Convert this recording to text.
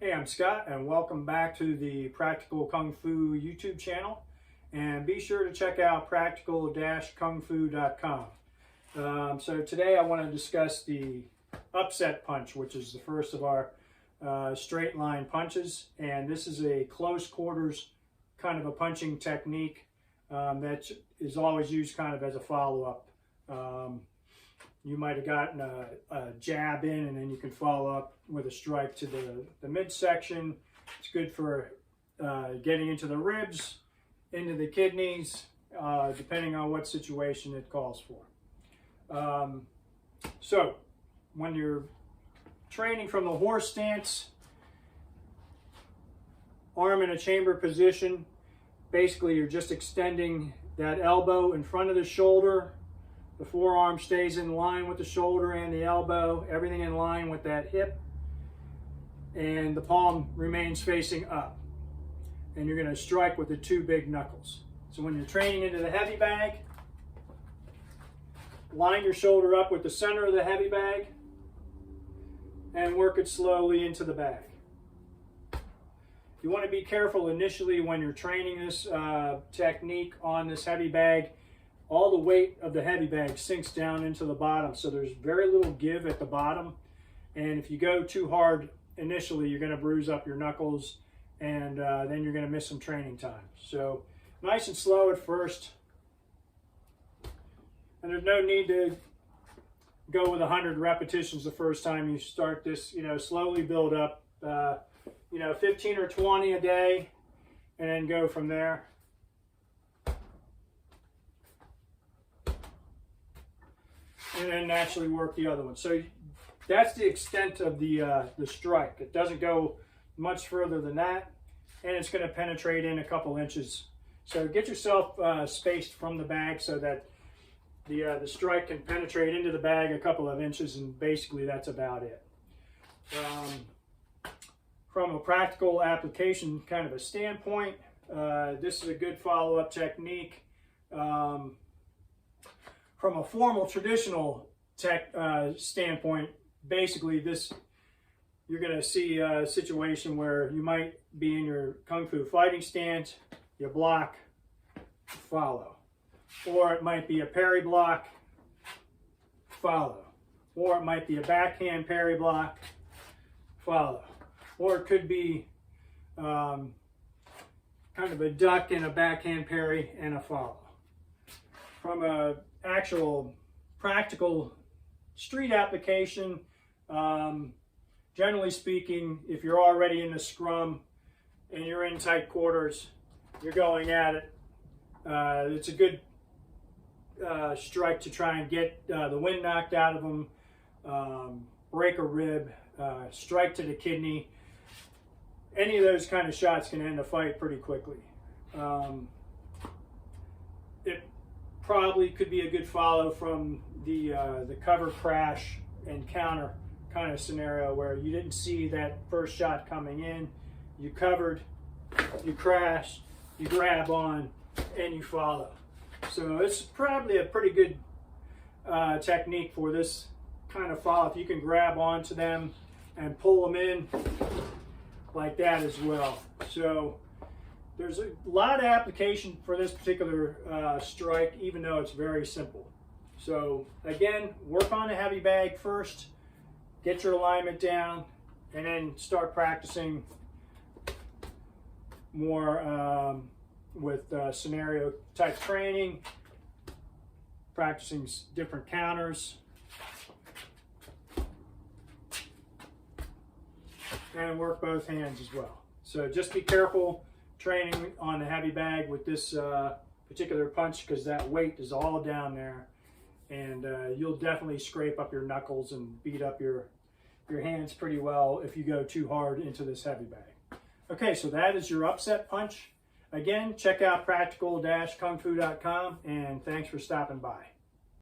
Hey, I'm Scott, and welcome back to the Practical Kung Fu YouTube channel. And be sure to check out practical-kungfu.com. So today I want to discuss the upset punch, which is the first of our straight line punches. And this is a close quarters kind of a punching technique that is always used kind of as a follow-up. You might have gotten a jab in, and then you can follow up with a strike to the midsection. It's good for getting into the ribs, into the kidneys, depending on what situation it calls for. So when you're training from the horse stance, arm in a chamber position, basically you're just extending that elbow in front of the shoulder. The forearm stays in line with the shoulder and the elbow, everything in line with that hip, and the palm remains facing up. And you're going to strike with the two big knuckles. So when you're training into the heavy bag, line your shoulder up with the center of the heavy bag and work it slowly into the bag. You want to be careful initially when you're training this technique on this heavy bag. All the weight of the heavy bag sinks down into the bottom, so there's very little give at the bottom. And if you go too hard initially, you're going to bruise up your knuckles, and then you're going to miss some training time. So nice and slow at first. And there's no need to go with 100 repetitions the first time you start this. Slowly build up, 15 or 20 a day, and then go from there. And then naturally work the other one. So that's the extent of the strike. It doesn't go much further than that, and it's going to penetrate in a couple inches. So get yourself spaced from the bag so that the strike can penetrate into the bag a couple of inches, and basically that's about it. From a practical application kind of a standpoint, this is a good follow-up technique. From a formal traditional standpoint, basically you're going to see a situation where you might be in your Kung Fu fighting stance, you block, follow. Or it might be a parry block, follow. Or it might be a backhand parry block, follow. Or it could be kind of a duck and a backhand parry and a follow. From a actual practical street application, generally speaking, if you're already in the scrum and you're in tight quarters, you're going at it, it's a good strike to try and get the wind knocked out of them, break a rib, strike to the kidney. Any of those kind of shots can end a fight pretty quickly. It probably could be a good follow from the cover crash and counter kind of scenario where you didn't see that first shot coming in, you covered, you crash, you grab on, and you follow. So it's probably a pretty good technique for this kind of follow. If you can grab onto them and pull them in like that as well. So there's a lot of application for this particular strike, even though it's very simple. So again, work on the heavy bag first, get your alignment down, and then start practicing more with scenario type training, practicing different counters, and work both hands as well. So just be careful training on the heavy bag with this particular punch, because that weight is all down there, and you'll definitely scrape up your knuckles and beat up your hands pretty well if you go too hard into this heavy bag. Okay, so that is your upset punch. Again, check out practical-kungfu.com, and thanks for stopping by.